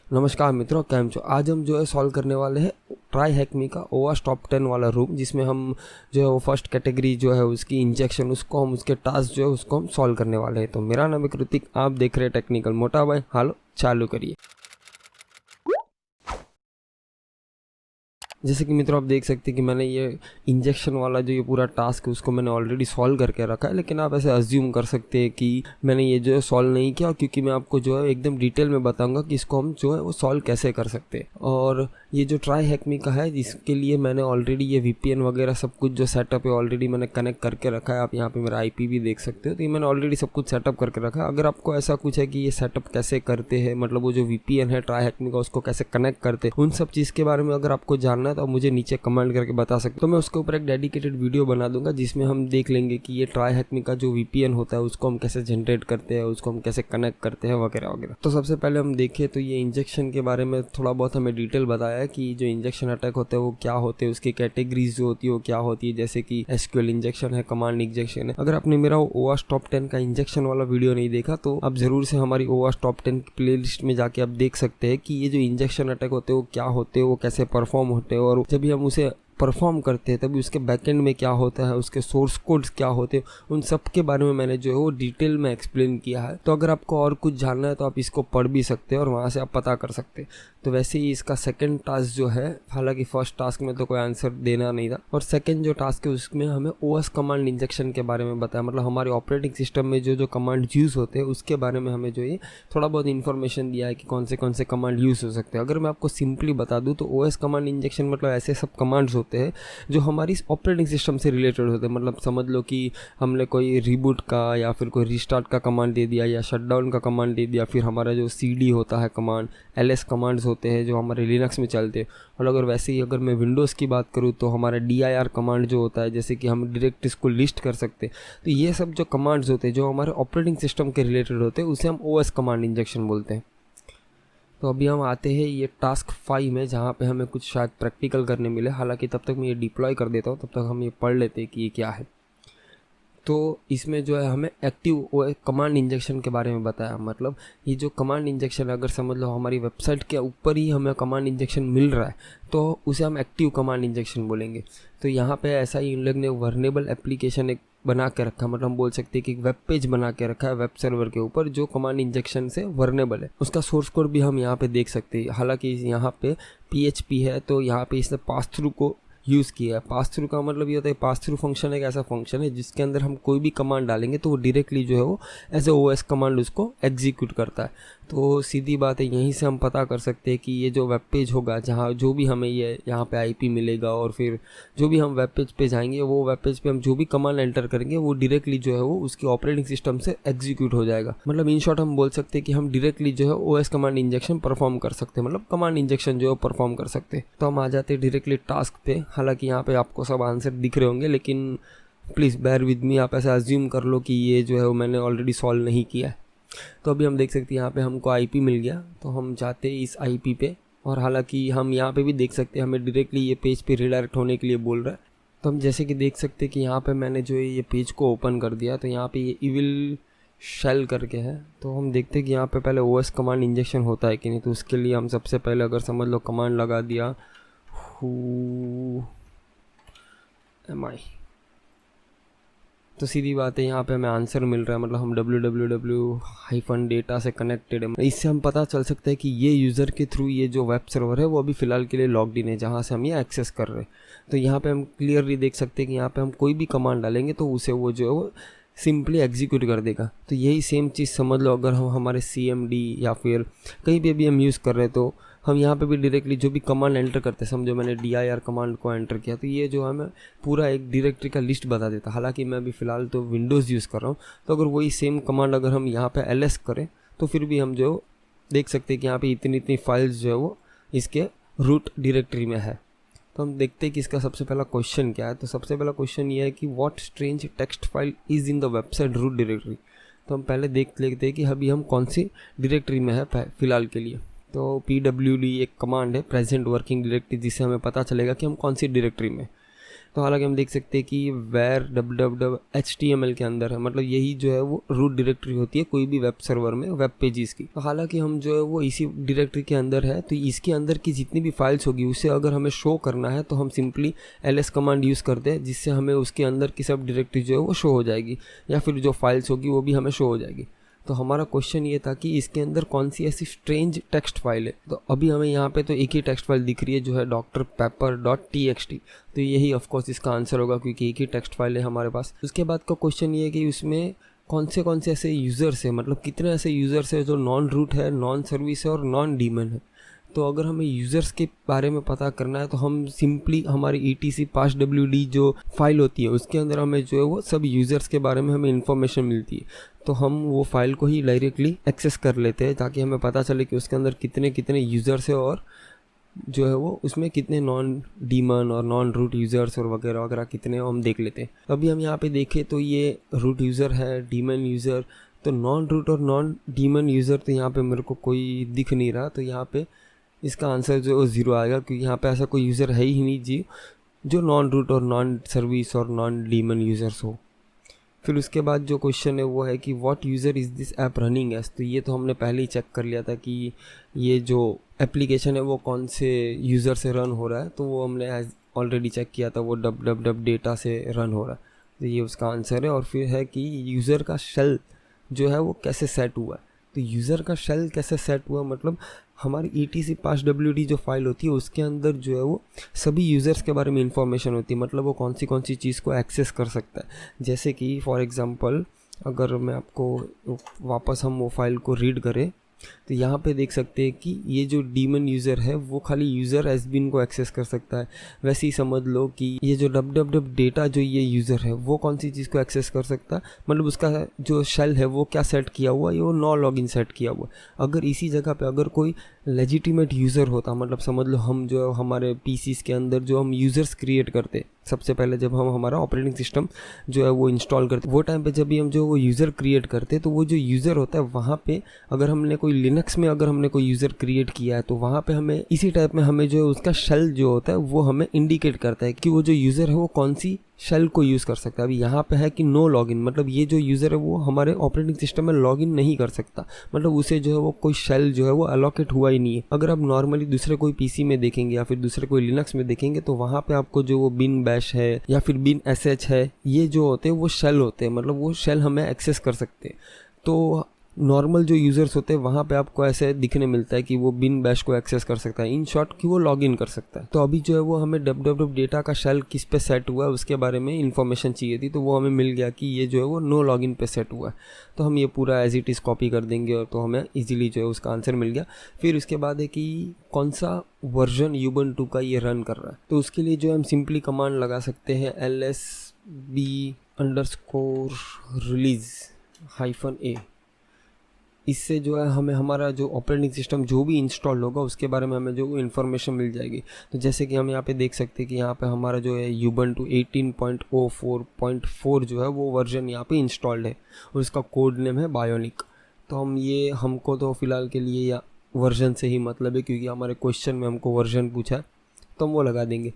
नमस्कार मित्रों, कैम छो। आज हम जो है सॉल्व करने वाले हैं ट्राई हैकमी का ओवास टॉप 10 वाला रूम, जिसमें हम जो है वो फर्स्ट कैटेगरी जो है उसकी इंजेक्शन, उसको हम उसके टास्क जो है उसको हम सॉल्व करने वाले हैं। तो मेरा नाम है कृतिक, आप देख रहे हैं टेक्निकल मोटा भाई। हालो, चालू करिए। जैसे कि मित्रों आप देख सकते हैं कि मैंने ये इंजेक्शन वाला जो ये पूरा टास्क है उसको मैंने ऑलरेडी सॉल्व करके रखा है, लेकिन आप ऐसे अज्यूम कर सकते हैं कि मैंने ये जो है सॉल्व नहीं किया, क्योंकि मैं आपको जो है एकदम डिटेल में बताऊंगा कि इसको हम जो है वो सॉल्व कैसे कर सकते हैं। और ये जो ट्राई हैकमी का है, इसके लिए मैंने ऑलरेडी ये VPN वगैरह सब कुछ जो सेटअप है ऑलरेडी मैंने कनेक्ट करके रखा है। आप यहाँ पे मेरा IP भी देख सकते हो, तो ये मैंने ऑलरेडी सब कुछ सेटअप करके रखा है। अगर आपको ऐसा कुछ है कि ये सेटअप कैसे करते हैं, मतलब वो जो VPN है ट्राई हैकमी का उसको कैसे कनेक्ट करते हैं, उन सब चीज़ के बारे में अगर आपको जानना है तो मुझे नीचे कमेंट करके बता सकते हो। तो मैं उसके ऊपर एक डेडिकेटेड वीडियो बना दूंगा, जिसमें हम देख लेंगे कि ये ट्राई हैकमी का जो VPN होता है उसको हम कैसे जनरेट करते हैं, उसको हम कैसे कनेक्ट करते हैं वगैरह वगैरह। तो सबसे पहले हम देखें तो ये इंजेक्शन के बारे में थोड़ा बहुत हमें डिटेल बताया है कि जो इंजेक्शन अटैक होते हैं वो क्या होते हैं, उसकी कैटेगरीज जो होती है वो क्या होती है, जैसे कि SQL इंजेक्शन है, कमांड इंजेक्शन है। अगर आपने मेरा ओवास टॉप 10 का इंजेक्शन वाला वीडियो नहीं देखा तो आप जरूर से हमारी ओवास टॉप 10 की प्लेलिस्ट में जाके आप देख सकते हैं कि ये जो इंजेक्शन अटैक होते हैं वो क्या होते हैं, वो कैसे परफॉर्म होते हैं, और जब भी हम उसे परफॉर्म करते हैं तभी उसके बैकएंड में क्या होता है, उसके सोर्स कोड्स क्या होते हैं, उन सब के बारे में मैंने जो है वो डिटेल में एक्सप्लेन किया है। तो अगर आपको और कुछ जानना है तो आप इसको पढ़ भी सकते हैं और वहाँ से आप पता कर सकते हैं। तो वैसे ही इसका सेकंड टास्क जो है, हालांकि फर्स्ट टास्क में तो कोई आंसर देना नहीं था, और सेकंड जो टास्क है उसमें हमें OS कमांड इंजेक्शन के बारे में बताया, मतलब हमारे ऑपरेटिंग सिस्टम में जो कमांड यूज़ होते हैं उसके बारे में हमें जो ये थोड़ा बहुत इन्फॉर्मेशन दिया है कि कौन से कमांड यूज़ हो सकते हैं। अगर मैं आपको सिंपली बता दूँ तो OS कमांड इंजेक्शन मतलब ऐसे सब कमांड्स होते हैं जो हमारी ऑपरेटिंग सिस्टम से रिलेटेड होते हैं। मतलब समझ लो कि हमने कोई रिबूट का या फिर कोई रिस्टार्ट का कमांड दे दिया या शटडाउन का कमांड दे दिया, फिर हमारा जो CD होता है कमांड, LS कमांड्स होते हैं जो हमारे लिनक्स में चलते हैं। और अगर वैसे ही अगर मैं विंडोज़ की बात करूँ तो हमारा DIR कमांड जो होता है, जैसे कि हम डायरेक्ट इसको लिस्ट कर सकते हैं। तो ये सब जो कमांड्स होते हैं जो हमारे ऑपरेटिंग सिस्टम के रिलेटेड होते हैं उसे हम OS कमांड इंजेक्शन बोलते हैं। तो अभी हम आते हैं ये टास्क 5 में, जहाँ पे हमें कुछ शायद प्रैक्टिकल करने मिले। हालांकि तब तक मैं ये डिप्लॉय कर देता हूँ, तब तक हम ये पढ़ लेते हैं कि ये क्या है। तो इसमें जो है हमें एक्टिव कमांड इंजेक्शन के बारे में बताया। मतलब ये जो कमांड इंजेक्शन, अगर समझ लो हमारी वेबसाइट के ऊपर ही हमें कमांड इंजेक्शन मिल रहा है तो उसे हम एक्टिव कमांड इंजेक्शन बोलेंगे। तो यहाँ पे ऐसा ही इन लोग ने वर्नेबल एप्लीकेशन एक बना के रखा, मतलब हम बोल सकते हैं कि वेब पेज बना के रखा है वेब सर्वर के ऊपर जो कमांड इंजेक्शन से वर्नेबल है। उसका सोर्स कोड भी हम यहाँ पे देख सकते हैं। हालांकि यहाँ पे PHP है तो यहाँ पे इसने पास थ्रू को यूज़ किया है। पास थ्रू का मतलब ये होता है, पास थ्रू फंक्शन एक ऐसा फंक्शन है जिसके अंदर हम कोई भी कमांड डालेंगे तो वो डायरेक्टली जो है वो एज ए OS कमांड उसको एग्जीक्यूट करता है। तो सीधी बात है, यहीं से हम पता कर सकते हैं कि ये जो वेब पेज होगा जहाँ जो भी हमें ये यहाँ पे IP मिलेगा, और फिर जो भी हम वेब पेज पे जाएंगे वो वेब पेज पे हम जो भी कमांड एंटर करेंगे वो डायरेक्टली जो है वो उसकी ऑपरेटिंग सिस्टम से एग्जीक्यूट हो जाएगा। मतलब इन शॉर्ट हम बोल सकते हैं कि हम डायरेक्टली जो है OS कमांड इंजेक्शन परफॉर्म कर सकते हैं, मतलब कमांड इंजेक्शन जो है परफॉर्म कर सकते हैं। तो हम आ जाते हैं डायरेक्टली टास्क पे। हालांकि यहाँ पे आपको सब आंसर दिख रहे होंगे, लेकिन प्लीज़ बेयर विद मी, आप ऐसा अज्यूम कर लो कि ये जो है वो मैंने ऑलरेडी सॉल्व नहीं किया है। तो अभी हम देख सकते हैं यहाँ पे हमको IP मिल गया, तो हम जाते हैं इस IP पे। और हालांकि हम यहाँ पे भी देख सकते हैं हमें डायरेक्टली ये पेज पे रिडायरेक्ट होने के लिए बोल रहा है। तो हम जैसे कि देख सकते हैं कि यहाँ पे मैंने जो है ये पेज को ओपन कर दिया, तो यहाँ पे ये इविल शेल करके है। तो हम देखते हैं कि यहाँ पे पहले OS कमांड इंजेक्शन होता है कि नहीं। तो उसके लिए हम सबसे पहले अगर समझ लो कमांड लगा दिया who am I, तो सीधी बात है यहाँ पे हमें आंसर मिल रहा है, मतलब हम www-data से कनेक्टेड है। इससे हम पता चल सकता है कि ये यूज़र के थ्रू ये जो वेब सर्वर है वो अभी फ़िलहाल के लिए लॉग्ड इन है, जहाँ से हम ये एक्सेस कर रहे हैं। तो यहाँ पे हम क्लियरली देख सकते हैं कि यहाँ पे हम कोई भी कमांड डालेंगे तो उसे वो जो है वो सिंपली एग्जीक्यूट कर देगा। तो यही सेम चीज़ समझ लो अगर हम हमारे CMD या फिर कहीं पे भी हम यूज़ कर रहे हैं तो हम यहाँ पे भी डायरेक्टली जो भी कमांड एंटर करते हैं, समझो मैंने DIR कमांड को एंटर किया तो ये जो हमें पूरा एक डायरेक्टरी का लिस्ट बता देता। हालांकि मैं अभी फ़िलहाल तो विंडोज़ यूज़ कर रहा हूँ, तो अगर वही सेम कमांड अगर हम यहाँ पे LS करें तो फिर भी हम जो देख सकते हैं कि यहाँ पे इतनी फाइल्स जो है वो इसके रूट डायरेक्टरी में है। तो हम देखते हैं कि इसका सबसे पहला क्वेश्चन क्या है। तो सबसे पहला क्वेश्चन ये है कि what strange text file is in the website root directory. तो हम पहले देख लेते हैं कि अभी हम कौन सी डायरेक्टरी में है फ़िलहाल के लिए। तो PWD एक कमांड है, प्रेजेंट वर्किंग डायरेक्टरी, जिससे हमें पता चलेगा कि हम कौन सी डायरेक्टरी में। तो हालांकि हम देख सकते हैं कि where HTML के अंदर है, मतलब यही जो है वो रूट डायरेक्टरी होती है कोई भी वेब सर्वर में वेब पेजेस की। तो हालांकि हम जो है वो इसी डायरेक्टरी के अंदर है, तो इसके अंदर की जितनी भी फाइल्स होगी उसे अगर हमें शो करना है तो हम सिंपली ls कमांड यूज़ करते हैं, जिससे हमें उसके अंदर की सब डायरेक्टरी जो है वो शो हो जाएगी, या फिर जो फाइल्स होगी वो भी हमें शो हो जाएगी। तो हमारा क्वेश्चन ये था कि इसके अंदर कौन सी ऐसी स्ट्रेंज टेक्स्ट फाइल है। तो अभी हमें यहाँ पे तो एक ही टेक्स्ट फाइल दिख रही है जो है drpepper.txt, तो यही ऑफकोर्स इसका आंसर होगा क्योंकि एक ही टेक्स्ट फाइल है हमारे पास। उसके बाद का क्वेश्चन ये है कि उसमें कौन से ऐसे यूज़र्स है, मतलब कितने ऐसे यूज़र्स है जो नॉन रूट है, नॉन सर्विस है और नॉन डीमन है। तो अगर हमें यूज़र्स के बारे में पता करना है तो हम सिंपली हमारी etc passwd जो फाइल होती है उसके अंदर हमें जो है वो सब यूज़र्स के बारे में हमें इन्फॉर्मेशन मिलती है, तो हम वो फाइल को ही डायरेक्टली एक्सेस कर लेते हैं ताकि हमें पता चले कि उसके अंदर कितने कितने यूज़र्स है और जो है वो उसमें कितने नॉन डीमन और नॉन रूट यूज़र्स और वगैरह वगैरह कितने हम देख लेते हैं। अभी हम यहाँ पे देखें तो ये रूट यूज़र है, डीमन यूज़र, तो नॉन रूट और नॉन डीमन यूज़र तो यहाँ पे मेरे को कोई दिख नहीं रहा, तो यहाँ पे इसका आंसर जो 0 आएगा क्योंकि यहाँ पे ऐसा कोई यूज़र है ही नहीं जी जो नॉन रूट और नॉन सर्विस और नॉन डीमन यूज़र्स हो। फिर उसके बाद जो क्वेश्चन है वो है कि what user is this app running as, तो ये तो हमने पहले ही चेक कर लिया था कि ये जो एप्लीकेशन है वो कौन से यूज़र से रन हो रहा है, तो वो हमने ऑलरेडी चेक किया था, वो www से रन हो रहा है, तो ये उसका आंसर है। और फिर है कि यूज़र का शेल जो है वो कैसे सेट हुआ है, तो यूज़र का शेल कैसे सेट हुआ मतलब हमारी etc passwd जो फाइल होती है उसके अंदर जो है वो सभी यूज़र्स के बारे में इंफॉर्मेशन होती है, मतलब वो कौन सी चीज़ को एक्सेस कर सकता है। जैसे कि फॉर एग्ज़ाम्पल अगर मैं आपको वापस हम वो फाइल को रीड करें तो यहाँ पे देख सकते हैं कि ये जो डीमन यूज़र है वो खाली यूज़र एस बिन को एक्सेस कर सकता है। वैसे ही समझ लो कि ये जो www डेटा जो ये यूज़र है वो कौन सी चीज़ को एक्सेस कर सकता है, मतलब उसका जो शेल है वो क्या सेट किया हुआ है, वो नो लॉगिन सेट किया हुआ है। अगर इसी जगह पे अगर कोई लेजिटिमेट यूज़र होता, मतलब समझ लो हम जो हमारे पीसीस के अंदर जो हम यूज़र्स क्रिएट करते सबसे पहले जब हम हमारा ऑपरेटिंग सिस्टम जो है वो इंस्टॉल करते, वो टाइम पे जब भी हम जो वो यूज़र क्रिएट करते तो वो जो यूज़र होता है वहाँ पे अगर हमने कोई लिनक्स में अगर हमने कोई यूज़र क्रिएट किया है तो वहाँ पे हमें इसी टाइप में हमें जो है उसका शेल जो होता है वो हमें इंडिकेट करता है कि वो जो यूज़र है वो कौन सी शेल को यूज़ कर सकता है। अभी यहाँ पे है कि नो लॉगिन, मतलब ये जो यूज़र है वो हमारे ऑपरेटिंग सिस्टम में लॉगिन नहीं कर सकता, मतलब उसे जो है वो कोई शेल जो है वो अलोकेट हुआ ही नहीं है। अगर आप नॉर्मली दूसरे कोई पीसी में देखेंगे या फिर दूसरे कोई लिनक्स में देखेंगे तो वहाँ पे आपको जो वो बिन बैश है या फिर बिन sh है, ये जो होते हैं वो शेल होते हैं, मतलब वो शेल हमें एक्सेस कर सकते हैं। तो नॉर्मल जो यूज़र्स होते हैं वहाँ पे आपको ऐसे दिखने मिलता है कि वो बिन बैश को एक्सेस कर सकता है, इन शॉर्ट कि वो लॉगिन कर सकता है। तो अभी जो है वो हमें www डेटा का शेल किस पे सेट हुआ है उसके बारे में इन्फॉर्मेशन चाहिए थी, तो वो हमें मिल गया कि ये जो है वो नो लॉगिन पे सेट हुआ है। तो हम ये पूरा एज इट इज़ कॉपी कर देंगे और तो हमें ईजिली जो है उसका आंसर मिल गया। फिर उसके बाद है कि कौन सा वर्जन ubuntu का ये रन कर रहा है, तो उसके लिए जो हम सिंपली कमांड लगा सकते हैं lsb_release-a। इससे जो है हमें हमारा जो ऑपरेटिंग सिस्टम जो भी इंस्टॉल होगा उसके बारे में हमें जो इन्फॉर्मेशन मिल जाएगी। तो जैसे कि हम यहाँ पे देख सकते हैं कि यहाँ पे हमारा जो है ubuntu 18.04.4 जो है वो वर्जन यहाँ पे इंस्टॉल्ड है और इसका कोड नेम है बायोनिक। तो हमको तो फ़िलहाल के लिए या वर्जन से ही मतलब है क्योंकि हमारे क्वेश्चन में हमको वर्जन पूछा है तो हम वो लगा देंगे।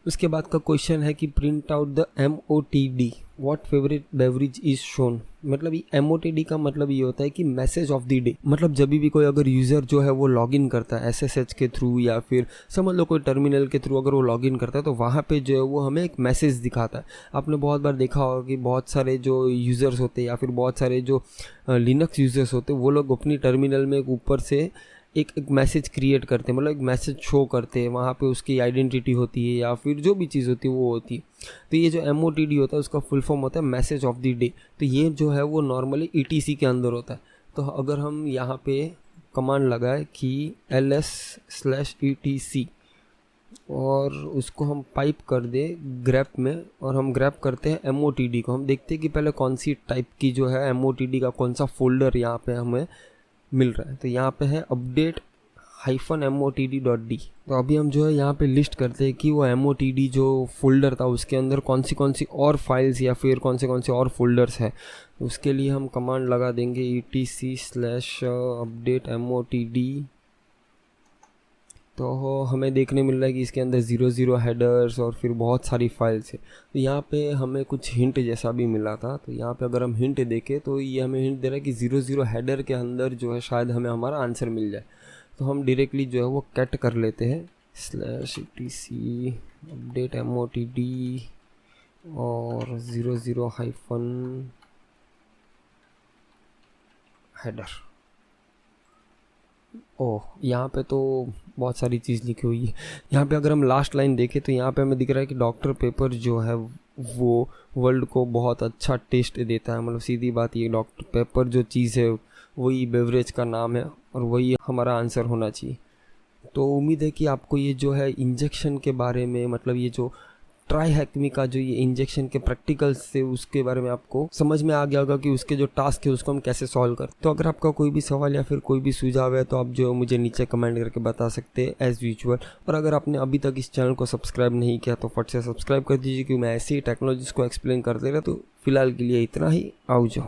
उसके बाद का क्वेश्चन है कि print out the MOTD what favourite beverage is shown, मतलब ये MOTD का मतलब ये होता है कि मैसेज ऑफ द डे, मतलब जब भी कोई अगर यूज़र जो है वो लॉगिन करता है SSH के थ्रू या फिर समझ लो कोई टर्मिनल के थ्रू अगर वो लॉगिन करता है तो वहाँ पे जो है वो हमें एक मैसेज दिखाता है। आपने बहुत बार देखा होगा कि बहुत सारे जो यूज़र्स होते हैं या फिर बहुत सारे जो लिनक्स यूज़र्स होते हैं वो लोग अपनी टर्मिनल में एक ऊपर से एक मैसेज क्रिएट करते हैं, मतलब एक मैसेज शो करते हैं, वहाँ पे उसकी आइडेंटिटी होती है या फिर जो भी चीज़ होती है वो होती है। तो ये जो MOTD होता है उसका फुल फॉर्म होता है मैसेज ऑफ द डे, तो ये जो है वो नॉर्मली ETC के अंदर होता है। तो अगर हम यहाँ पे कमांड लगाए कि ls/etc और उसको हम पाइप कर दे ग्रैप में और हम ग्रैप करते हैं MOTD को, हम देखते हैं कि पहले कौन सी टाइप की जो है MOTD का कौन सा फोल्डर यहाँ पे हमें मिल रहा है। तो यहाँ पे है update-motd.d। तो अभी हम जो है यहाँ पे लिस्ट करते हैं कि वो MOTD जो फोल्डर था उसके अंदर कौन सी और फाइल्स या फिर कौन से और फोल्डर्स है। उसके लिए हम कमांड लगा देंगे etc/update-motd तो हमें देखने मिल रहा है कि इसके अंदर 00 हेडर्स और फिर बहुत सारी फाइल्स है। तो यहाँ पे हमें कुछ हिंट जैसा भी मिला था। तो यहाँ पे अगर हम हिंट देखें तो ये हमें हिंट दे रहा है कि 00 हेडर के अंदर जो है शायद हमें हमारा आंसर मिल जाए। तो हम डायरेक्टली जो है वो कट कर लेते हैं /etc अपडेट MOTD और 00 हेडर। ओह, यहाँ पे तो बहुत सारी चीज़ लिखी हुई है। यहाँ पे अगर हम लास्ट लाइन देखें तो यहाँ पे हमें दिख रहा है कि डॉक्टर पेपर जो है वो वर्ल्ड को बहुत अच्छा टेस्ट देता है। मतलब सीधी बात, ये डॉक्टर पेपर जो चीज़ है वही बेवरेज का नाम है और वही हमारा आंसर होना चाहिए। तो उम्मीद है कि आपको ये जो है इंजेक्शन के बारे में, मतलब ये जो ट्राईहेक्मी का जो ये इंजेक्शन के प्रैक्टिकल्स से उसके बारे में आपको समझ में आ गया होगा कि उसके जो टास्क है उसको हम कैसे सॉल्व करें। तो अगर आपका कोई भी सवाल या फिर कोई भी सुझाव है तो आप जो मुझे नीचे कमेंट करके बता सकते हैं एज़ यूजुअल। और अगर आपने अभी तक इस चैनल को सब्सक्राइब नहीं किया तो फट से सब्सक्राइब कर दीजिए, क्योंकि मैं ऐसे ही टेक्नोलॉजीज़ को एक्सप्लेन करते रहे। तो फिलहाल के लिए इतना ही, आओ जाओ।